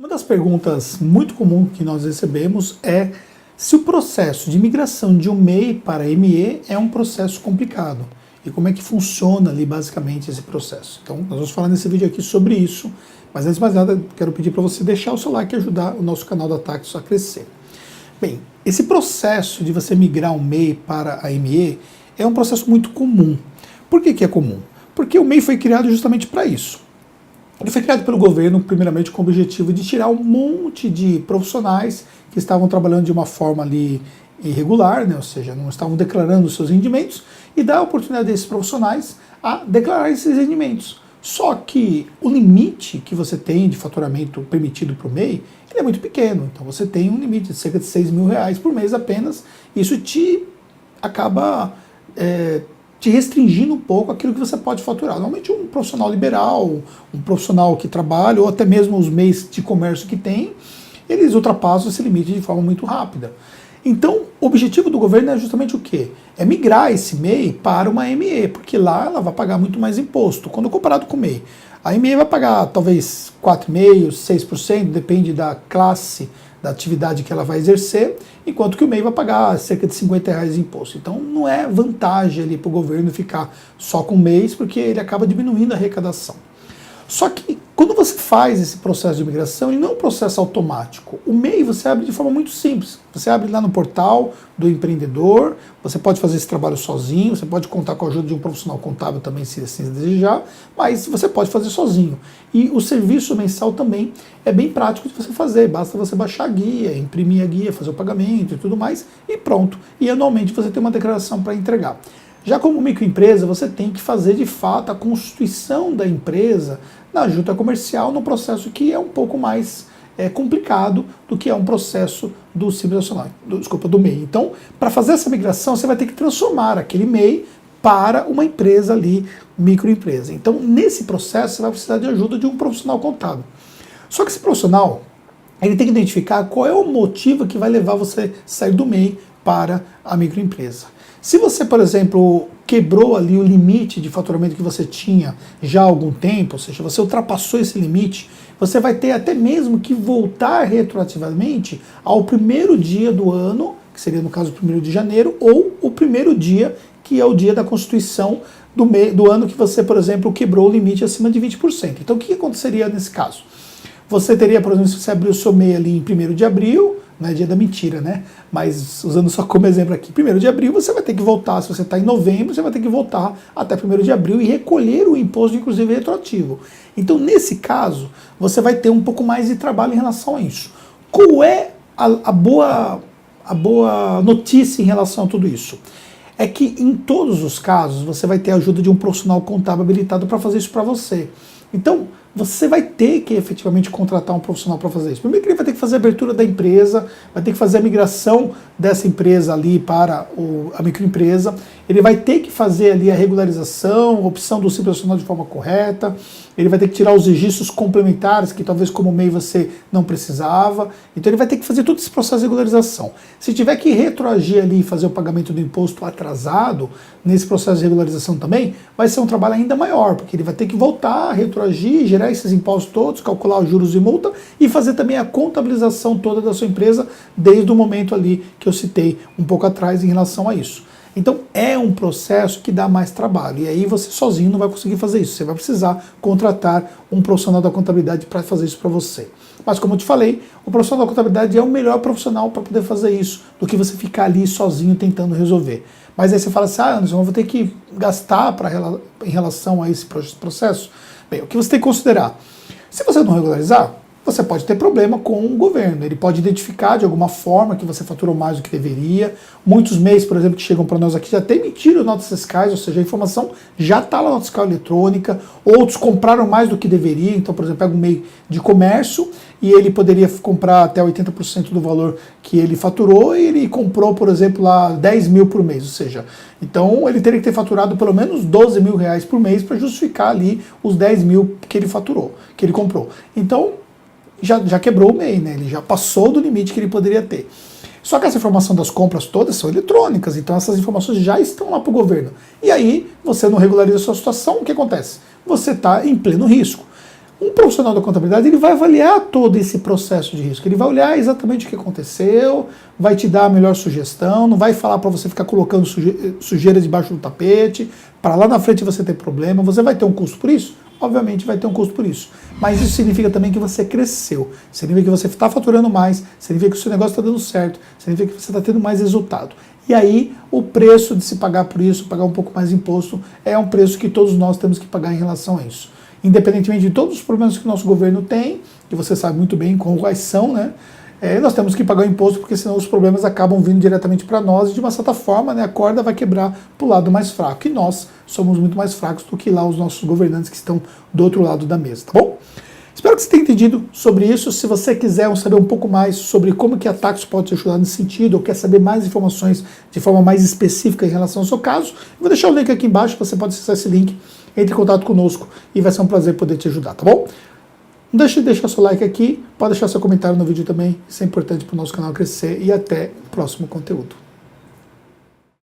Uma das perguntas muito comuns que nós recebemos é se o processo de migração de um MEI para ME é um processo complicado e como é que funciona ali basicamente esse processo. Então nós vamos falar nesse vídeo aqui sobre isso, mas antes de mais nada quero pedir para você deixar o seu like e ajudar o nosso canal da Taxus a crescer. Bem, esse processo de você migrar um MEI para a ME é um processo muito comum. Por que é comum? Porque o MEI foi criado justamente para isso. Ele foi criado pelo governo, primeiramente, com o objetivo de tirar um monte de profissionais que estavam trabalhando de uma forma ali irregular, né? Ou seja, não estavam declarando os seus rendimentos, e dar a oportunidade desses profissionais a declarar esses rendimentos. Só que o limite que você tem de faturamento permitido para o MEI, ele é muito pequeno. Então você tem um limite de cerca de R$6.000 por mês apenas. Isso te acaba te restringindo um pouco aquilo que você pode faturar. Normalmente um profissional liberal, um profissional que trabalha, ou até mesmo os MEIs de comércio que tem, eles ultrapassam esse limite de forma muito rápida. Então, o objetivo do governo é justamente o quê? É migrar esse MEI para uma ME, porque lá ela vai pagar muito mais imposto. Quando comparado com o MEI, a ME vai pagar talvez 4,5%, 6%, depende da classe, da atividade que ela vai exercer, enquanto que o MEI vai pagar cerca de R$50 de imposto. Então não é vantagem ali para o governo ficar só com MEIs, porque ele acaba diminuindo a arrecadação. Só que quando você faz esse processo de migração, ele não é um processo automático. O MEI você abre de forma muito simples. Você abre lá no portal do empreendedor, você pode fazer esse trabalho sozinho, você pode contar com a ajuda de um profissional contábil também, se assim desejar, mas você pode fazer sozinho. E o serviço mensal também é bem prático de você fazer, basta você baixar a guia, imprimir a guia, fazer o pagamento e tudo mais, e pronto. E anualmente você tem uma declaração para entregar. Já como microempresa, você tem que fazer de fato a constituição da empresa na junta comercial, no processo que é um pouco mais complicado do que é um processo do Simples Nacional, do MEI. Então, para fazer essa migração, você vai ter que transformar aquele MEI para uma empresa ali, microempresa. Então, nesse processo, você vai precisar de ajuda de um profissional contábil. Só que esse profissional, ele tem que identificar qual é o motivo que vai levar você a sair do MEI para a microempresa. Se você, por exemplo, quebrou ali o limite de faturamento que você tinha já há algum tempo, ou seja, você ultrapassou esse limite, você vai ter até mesmo que voltar retroativamente ao primeiro dia do ano, que seria no caso o 1º de janeiro, ou o primeiro dia, que é o dia da constituição do ano que você, por exemplo, quebrou o limite acima de 20%. Então o que aconteceria nesse caso? Você teria, por exemplo, se você abrir o seu MEI ali em 1º de abril, não é dia da mentira, né? Mas usando só como exemplo aqui, 1º de abril você vai ter que voltar, se você está em novembro, você vai ter que voltar até 1º de abril e recolher o imposto, inclusive retroativo. Então, nesse caso, você vai ter um pouco mais de trabalho em relação a isso. Qual é a boa notícia em relação a tudo isso? É que em todos os casos você vai ter a ajuda de um profissional contábil habilitado para fazer isso para você. Então, você vai ter que efetivamente contratar um profissional para fazer isso. Primeiro que ele vai ter que fazer a abertura da empresa, vai ter que fazer a migração dessa empresa ali para a microempresa, ele vai ter que fazer ali a regularização, a opção do Simples Nacional de forma correta, ele vai ter que tirar os registros complementares que talvez como MEI você não precisava, então ele vai ter que fazer todo esse processo de regularização. Se tiver que retroagir ali e fazer o pagamento do imposto atrasado, nesse processo de regularização também, vai ser um trabalho ainda maior, porque ele vai ter que voltar, retroagir, gerar esses impostos todos, calcular os juros e multa e fazer também a contabilização toda da sua empresa desde o momento ali que eu citei um pouco atrás em relação a isso. Então é um processo que dá mais trabalho e aí você sozinho não vai conseguir fazer isso, você vai precisar contratar um profissional da contabilidade para fazer isso para você. Mas como eu te falei, o profissional da contabilidade é o melhor profissional para poder fazer isso do que você ficar ali sozinho tentando resolver. Mas aí você fala assim, Anderson, eu vou ter que gastar em relação a esse processo? Bem, o que você tem que considerar? Se você não regularizar, você pode ter problema com o governo. Ele pode identificar de alguma forma que você faturou mais do que deveria. Muitos MEIs, por exemplo, que chegam para nós aqui já até emitiram notas fiscais, ou seja, a informação já está lá na nota fiscal eletrônica. Outros compraram mais do que deveria. Então, por exemplo, pega um MEI de comércio e ele poderia comprar até 80% do valor que ele faturou e ele comprou, por exemplo, lá 10 mil por mês. Ou seja, então ele teria que ter faturado pelo menos 12 mil reais por mês para justificar ali os 10 mil que ele faturou, que ele comprou. Então, já quebrou o MEI, né? Ele já passou do limite que ele poderia ter. Só que essa informação das compras todas são eletrônicas, então essas informações já estão lá para o governo. E aí, você não regulariza a sua situação, o que acontece? Você está em pleno risco. Um profissional da contabilidade, ele vai avaliar todo esse processo de risco, ele vai olhar exatamente o que aconteceu, vai te dar a melhor sugestão, não vai falar para você ficar colocando sujeira debaixo do tapete, para lá na frente você ter problema. Você vai ter um custo por isso? Obviamente vai ter um custo por isso, mas isso significa também que você cresceu, significa que você está faturando mais, significa que o seu negócio está dando certo, significa que você está tendo mais resultado. E aí o preço de se pagar por isso, pagar um pouco mais de imposto, é um preço que todos nós temos que pagar em relação a isso. Independentemente de todos os problemas que o nosso governo tem, que você sabe muito bem quais são, né? Nós temos que pagar o imposto, porque senão os problemas acabam vindo diretamente para nós e de uma certa forma, né, a corda vai quebrar para o lado mais fraco. E nós somos muito mais fracos do que lá os nossos governantes que estão do outro lado da mesa, tá bom? Espero que você tenha entendido sobre isso. Se você quiser saber um pouco mais sobre como que a Taxo pode te ajudar nesse sentido, ou quer saber mais informações de forma mais específica em relação ao seu caso, eu vou deixar o link aqui embaixo, você pode acessar esse link, entre em contato conosco e vai ser um prazer poder te ajudar, tá bom? Não deixe de deixar seu like aqui, pode deixar seu comentário no vídeo também, isso é importante para o nosso canal crescer e até o próximo conteúdo.